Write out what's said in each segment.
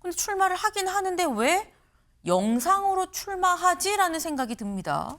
근데 출마를 하긴 하는데 왜 영상으로 출마하지라는 생각이 듭니다.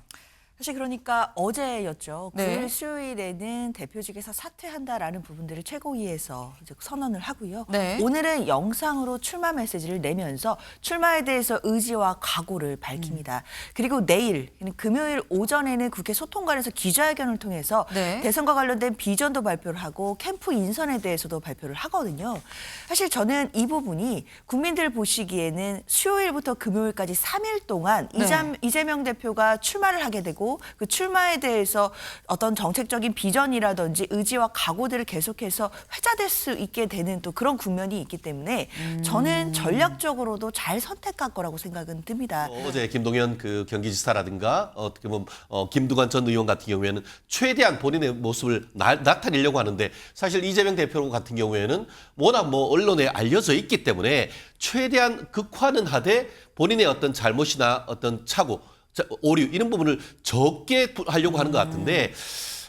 사실 그러니까 어제였죠. 네. 9일 수요일에는 대표직에서 사퇴한다라는 부분들을 최고위에서 이제 선언을 하고요. 네. 오늘은 영상으로 출마 메시지를 내면서 출마에 대해서 의지와 각오를 밝힙니다. 그리고 내일, 금요일 오전에는 국회 소통관에서 기자회견을 통해서 네. 대선과 관련된 비전도 발표를 하고 캠프 인선에 대해서도 발표를 하거든요. 사실 저는 이 부분이 국민들 보시기에는 수요일부터 금요일까지 3일 동안 네. 이재명 대표가 출마를 하게 되고 그 출마에 대해서 어떤 정책적인 비전이라든지 의지와 각오들을 계속해서 회자될 수 있게 되는 또 그런 국면이 있기 때문에 저는 전략적으로도 잘 선택할 거라고 생각은 듭니다. 어제 김동연 그 경기지사라든가 어떻게 보면 김두관 전 의원 같은 경우에는 최대한 본인의 모습을 나타내려고 하는데 사실 이재명 대표 같은 경우에는 워낙 뭐 언론에 알려져 있기 때문에 최대한 극화는 하되 본인의 어떤 잘못이나 어떤 착오 오류 이런 부분을 적게 하려고 하는 것 같은데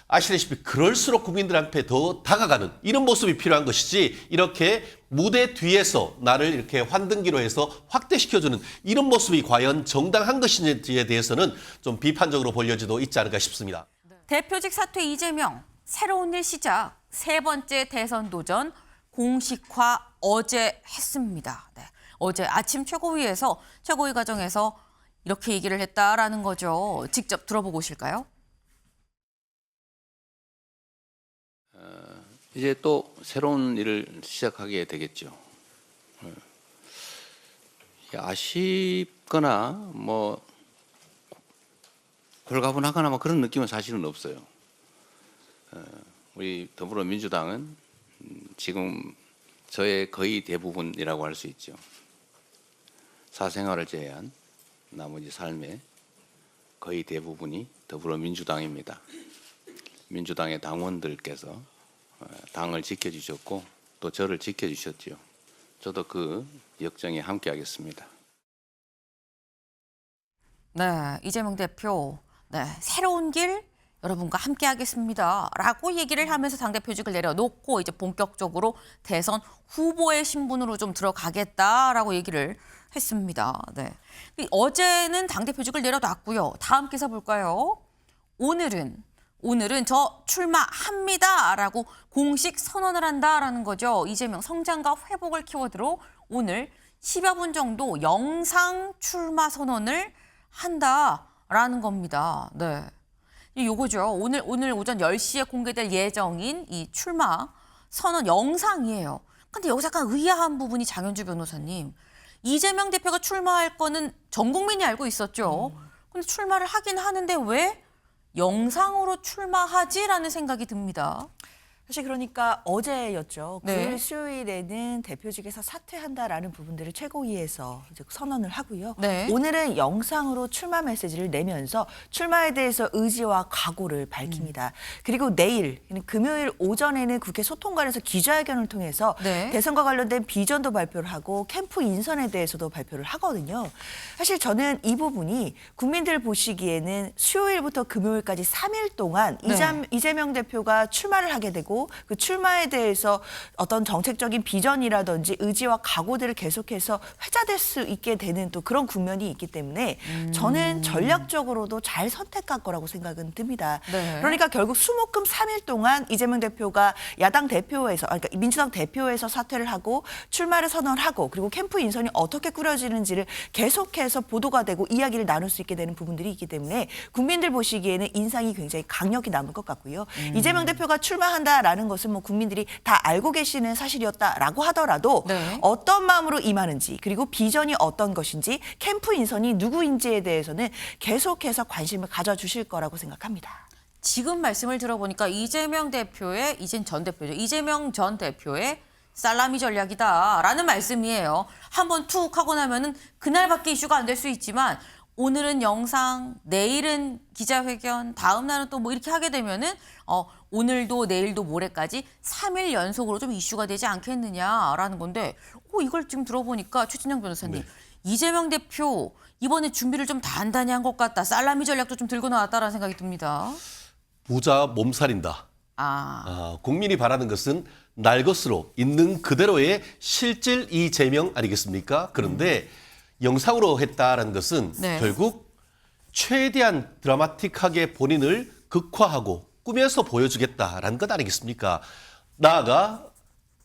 아시다시피 그럴수록 국민들한테 더 다가가는 이런 모습이 필요한 것이지 이렇게 무대 뒤에서 나를 이렇게 환등기로 해서 확대시켜주는 이런 모습이 과연 정당한 것인지에 대해서는 좀 비판적으로 볼 여지도 있지 않을까 싶습니다. 대표직 사퇴 이재명, 새로운 일 시작, 세 번째 대선 도전 공식화 어제 했습니다. 네. 어제 아침 최고위에서 최고위 과정에서 이렇게 얘기를 했다라는 거죠. 직접 들어보고 오실까요? 이제 또 새로운 일을 시작하게 되겠죠. 아쉽거나 뭐 홀가분하거나 뭐 그런 느낌은 사실은 없어요. 우리 더불어민주당은 지금 저의 거의 대부분이라고 할 수 있죠. 사생활을 제외한 나머지 삶의 거의 대부분이 더불어민주당입니다. 민주당의 당원들께서 당을 지켜주셨고 또 저를 지켜주셨지요. 저도 그 역정에 함께하겠습니다. 네, 이재명 대표, 네, 새로운 길 여러분과 함께하겠습니다. 라고 얘기를 하면서 당대표직을 내려놓고 이제 본격적으로 대선 후보의 신분으로 좀 들어가겠다라고 얘기를 했습니다. 네. 어제는 당대표직을 내려놨고요. 다음 기사 볼까요? 오늘은 저 출마합니다라고 공식 선언을 한다라는 거죠. 이재명 성장과 회복을 키워드로 오늘 10여 분 정도 영상 출마 선언을 한다라는 겁니다. 네. 요거죠. 오늘 오전 10시에 공개될 예정인 이 출마 선언 영상이에요. 근데 여기서 약간 의아한 부분이 장현주 변호사님. 이재명 대표가 출마할 거는 전 국민이 알고 있었죠. 근데 출마를 하긴 하는데 왜 영상으로 출마하지라는 생각이 듭니다. 사실 그러니까 어제였죠. 네. 9일 수요일에는 대표직에서 사퇴한다라는 부분들을 최고위에서 이제 선언을 하고요. 네. 오늘은 영상으로 출마 메시지를 내면서 출마에 대해서 의지와 각오를 밝힙니다. 그리고 내일, 금요일 오전에는 국회 소통관에서 기자회견을 통해서 네. 대선과 관련된 비전도 발표를 하고 캠프 인선에 대해서도 발표를 하거든요. 사실 저는 이 부분이 국민들 보시기에는 수요일부터 금요일까지 3일 동안 네. 이재명 대표가 출마를 하게 되고 그 출마에 대해서 어떤 정책적인 비전이라든지 의지와 각오들을 계속해서 회자될 수 있게 되는 또 그런 국면이 있기 때문에 저는 전략적으로도 잘 선택할 거라고 생각은 듭니다. 네. 그러니까 결국 수목금 3일 동안 이재명 대표가 야당 대표에서 그러니까 민주당 대표에서 사퇴를 하고 출마를 선언하고 그리고 캠프 인선이 어떻게 꾸려지는지를 계속해서 보도가 되고 이야기를 나눌 수 있게 되는 부분들이 있기 때문에 국민들 보시기에는 인상이 굉장히 강력히 남을 것 같고요. 이재명 대표가 출마한다라는 것은 뭐 국민들이 다 알고 계시는 사실이었다라고 하더라도 네. 어떤 마음으로 임하는지 그리고 비전이 어떤 것인지 캠프 인선이 누구인지에 대해서는 계속해서 관심을 가져주실 거라고 생각합니다. 지금 말씀을 들어보니까 이재명 전 대표의 살라미 전략이다라는 말씀이에요. 한번 툭 하고 나면은 그날밖에 이슈가 안 될 수 있지만 오늘은 영상, 내일은 기자회견, 다음 날은 또 뭐 이렇게 하게 되면은 오늘도 내일도 모레까지 3일 연속으로 좀 이슈가 되지 않겠느냐라는 건데 이걸 지금 들어보니까 최진영 변호사님, 네. 이재명 대표 이번에 준비를 좀 단단히 한 것 같다. 살라미 전략도 좀 들고 나왔다라는 생각이 듭니다. 부자 몸살인다. 국민이 바라는 것은 날 것으로 있는 그대로의 실질 이재명 아니겠습니까? 그런데 영상으로 했다라는 것은 네. 결국 최대한 드라마틱하게 본인을 극화하고 꾸며서 보여주겠다라는 것 아니겠습니까? 나아가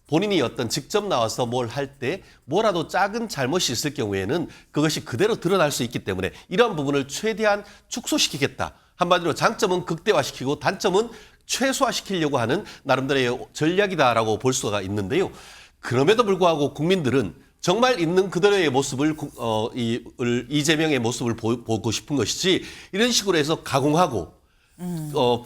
본인이 어떤 직접 나와서 뭘 할 때 뭐라도 작은 잘못이 있을 경우에는 그것이 그대로 드러날 수 있기 때문에 이런 부분을 최대한 축소시키겠다. 한마디로 장점은 극대화시키고 단점은 최소화시키려고 하는 나름대로의 전략이다라고 볼 수가 있는데요. 그럼에도 불구하고 국민들은 정말 있는 그대로의 모습을 이재명의 모습을 보고 싶은 것이지 이런 식으로 해서 가공하고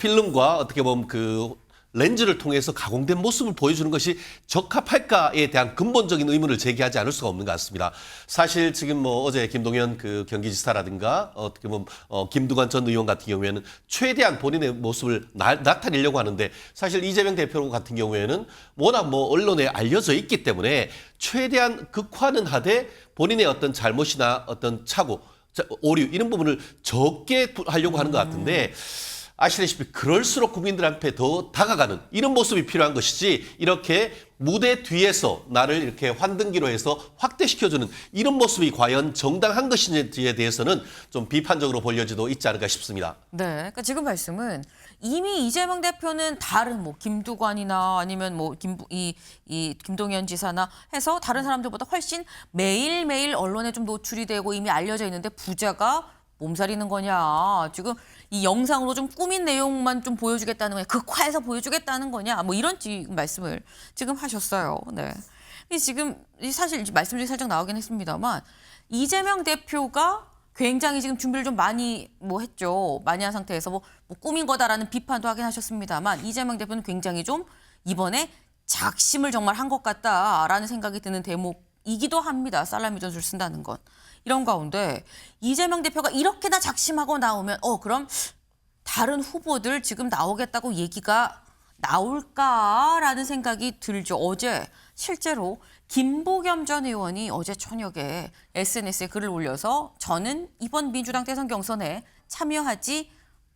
필름과 어떻게 보면 그 렌즈를 통해서 가공된 모습을 보여주는 것이 적합할까에 대한 근본적인 의문을 제기하지 않을 수가 없는 것 같습니다. 사실 지금 뭐 어제 김동연 그 경기지사라든가 어떻게 보면 김두관 전 의원 같은 경우에는 최대한 본인의 모습을 나타내려고 하는데 사실 이재명 대표 같은 경우에는 워낙 뭐 언론에 알려져 있기 때문에 최대한 극화는 하되 본인의 어떤 잘못이나 어떤 착오, 오류 이런 부분을 적게 하려고 하는 것 같은데 아시다시피 그럴수록 국민들한테 더 다가가는 이런 모습이 필요한 것이지 이렇게 무대 뒤에서 나를 이렇게 환등기로 해서 확대시켜주는 이런 모습이 과연 정당한 것인지에 대해서는 좀 비판적으로 볼 여지도 있지 않을까 싶습니다. 네, 그러니까 지금 말씀은 이미 이재명 대표는 다른 뭐 김두관이나 아니면 뭐 김동연 지사나 해서 다른 사람들보다 훨씬 매일매일 언론에 좀 노출이 되고 이미 알려져 있는데 부자가 몸살이는 거냐. 지금 이 영상으로 좀 꾸민 내용만 좀 보여주겠다는 거냐. 극화해서 보여주겠다는 거냐. 뭐 이런 말씀을 지금 하셨어요. 네. 지금 사실 말씀 중에 살짝 나오긴 했습니다만 이재명 대표가 굉장히 지금 준비를 좀 많이 했죠. 많이 한 상태에서 뭐 꾸민 거다라는 비판도 하긴 하셨습니다만 이재명 대표는 굉장히 좀 이번에 작심을 정말 한 것 같다라는 생각이 드는 대목이기도 합니다. 살라미 전술 쓴다는 건. 이런 가운데 이재명 대표가 이렇게나 작심하고 나오면 그럼 다른 후보들 지금 나오겠다고 얘기가 나올까라는 생각이 들죠. 어제 실제로 김부겸 전 의원이 어제 저녁에 SNS에 글을 올려서 저는 이번 민주당 대선 경선에 참여하지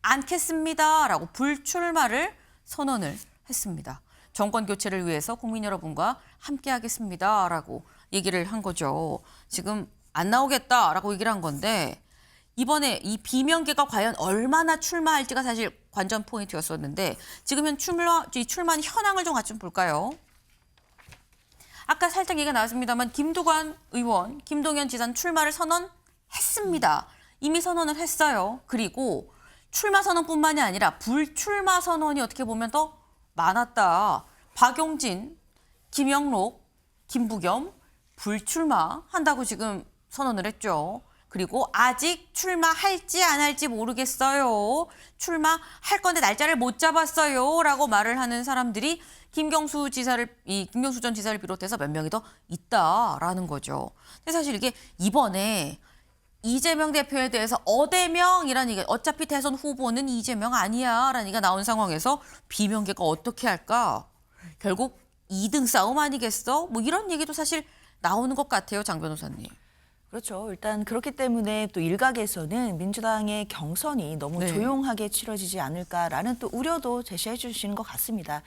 않겠습니다라고 불출마를 선언을 했습니다. 정권 교체를 위해서 국민 여러분과 함께하겠습니다라고 얘기를 한 거죠. 지금 안 나오겠다라고 얘기를 한 건데 이번에 이 비명계가 과연 얼마나 출마할지가 사실 관전 포인트였었는데 지금 현 출마한 현황을 좀 같이 볼까요? 아까 살짝 얘기가 나왔습니다만 김두관 의원, 김동연 지사는 출마를 선언했습니다. 이미 선언을 했어요. 그리고 출마 선언뿐만이 아니라 불출마 선언이 어떻게 보면 더 많았다. 박용진, 김영록, 김부겸 불출마한다고 지금 선언을 했죠. 그리고 아직 출마할지 안 할지 모르겠어요. 출마할 건데 날짜를 못 잡았어요. 라고 말을 하는 사람들이 김경수 전 지사를 비롯해서 몇 명이 더 있다라는 거죠. 근데 사실 이게 이번에 이재명 대표에 대해서 어대명이라는 얘기가 어차피 대선 후보는 이재명 아니야 라는 얘기가 나온 상황에서 비명계가 어떻게 할까? 결국 2등 싸움 아니겠어? 뭐 이런 얘기도 사실 나오는 것 같아요. 장 변호사님. 그렇죠. 일단 그렇기 때문에 또 일각에서는 민주당의 경선이 너무 네. 조용하게 치러지지 않을까라는 또 우려도 제시해 주시는 것 같습니다.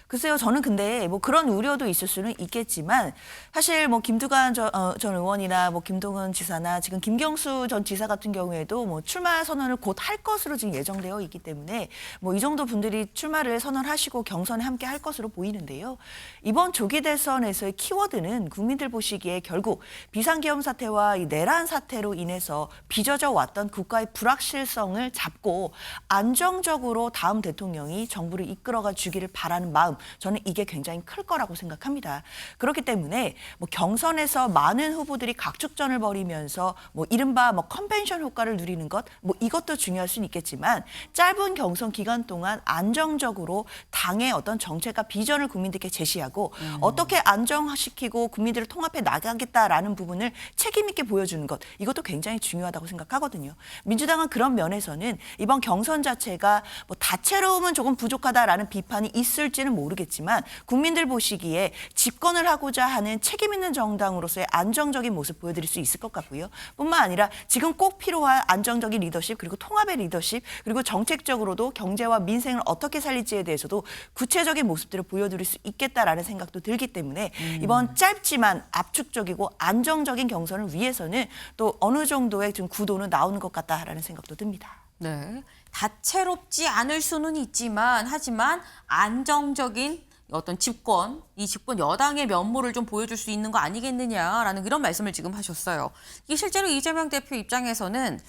글쎄요, 저는 근데 뭐 그런 우려도 있을 수는 있겠지만 사실 뭐 김두관 전 의원이나 뭐 김동연 지사나 지금 김경수 전 지사 같은 경우에도 뭐 출마 선언을 곧 할 것으로 지금 예정되어 있기 때문에 뭐 이 정도 분들이 출마를 선언하시고 경선에 함께 할 것으로 보이는데요. 이번 조기 대선에서의 키워드는 국민들 보시기에 결국 비상계엄 사태와 이 내란 사태로 인해서 빚어져 왔던 국가의 불확실성을 잡고 안정적으로 다음 대통령이 정부를 이끌어가 주기를 바라는 마음, 저는 이게 굉장히 클 거라고 생각합니다. 그렇기 때문에 뭐 경선에서 많은 후보들이 각축전을 벌이면서 뭐 이른바 뭐 컨벤션 효과를 누리는 것, 뭐 이것도 중요할 수는 있겠지만 짧은 경선 기간 동안 안정적으로 당의 어떤 정책과 비전을 국민들께 제시하고 어떻게 안정시키고 국민들을 통합해 나가겠다라는 부분을 책임 있게 보여주는 것, 이것도 굉장히 중요하다고 생각하거든요. 민주당은 그런 면에서는 이번 경선 자체가 뭐 다채로움은 조금 부족하다라는 비판이 있을지는 모르겠지만 국민들 보시기에 집권을 하고자 하는 책임 있는 정당으로서의 안정적인 모습 보여드릴 수 있을 것 같고요. 뿐만 아니라 지금 꼭 필요한 안정적인 리더십 그리고 통합의 리더십 그리고 정책적으로도 경제와 민생을 어떻게 살릴지에 대해서도 구체적인 모습들을 보여드릴 수 있겠다라는 생각도 들기 때문에 이번 짧지만 압축적이고 안정적인 경선을 위해서는 또 어느 정도의 좀 구도는 나오는 것 같다라는 생각도 듭니다. 네, 다채롭지 않을 수는 있지만 하지만 안정적인 어떤 집권, 이 집권 여당의 면모를 좀 보여줄 수 있는 거 아니겠느냐라는 이런 말씀을 지금 하셨어요. 이게 실제로 이재명 대표 입장에서는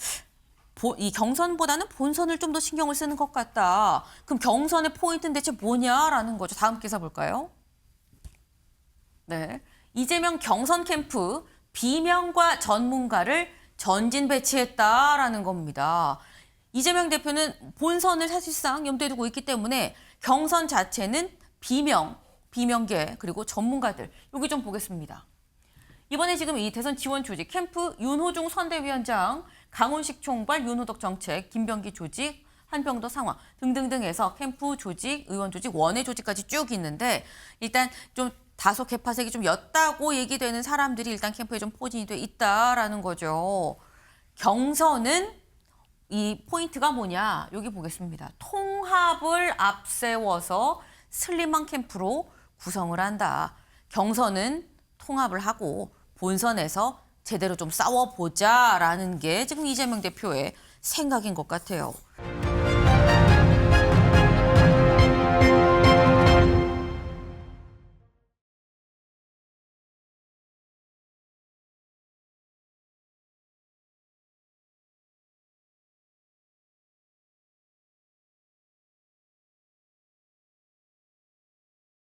이 경선보다는 본선을 좀 더 신경을 쓰는 것 같다. 그럼 경선의 포인트는 대체 뭐냐라는 거죠. 다음 기사 볼까요? 네, 이재명 경선 캠프 비명과 전문가를 전진 배치했다라는 겁니다. 이재명 대표는 본선을 사실상 염두에 두고 있기 때문에 경선 자체는 비명계 그리고 전문가들 여기 좀 보겠습니다. 이번에 지금 이 대선 지원 조직 캠프 윤호중 선대위원장, 강훈식 총괄, 윤호덕 정책, 김병기 조직, 한병도 상황 등등등 해서 캠프 조직, 의원 조직, 원외 조직까지 쭉 있는데 일단 좀 다소 개파색이 좀 였다고 얘기되는 사람들이 일단 캠프에 좀 포진이 돼 있다라는 거죠. 경선은 이 포인트가 뭐냐? 여기 보겠습니다. 통합을 앞세워서 슬림한 캠프로 구성을 한다. 경선은 통합을 하고 본선에서 제대로 좀 싸워보자라는 게 지금 이재명 대표의 생각인 것 같아요.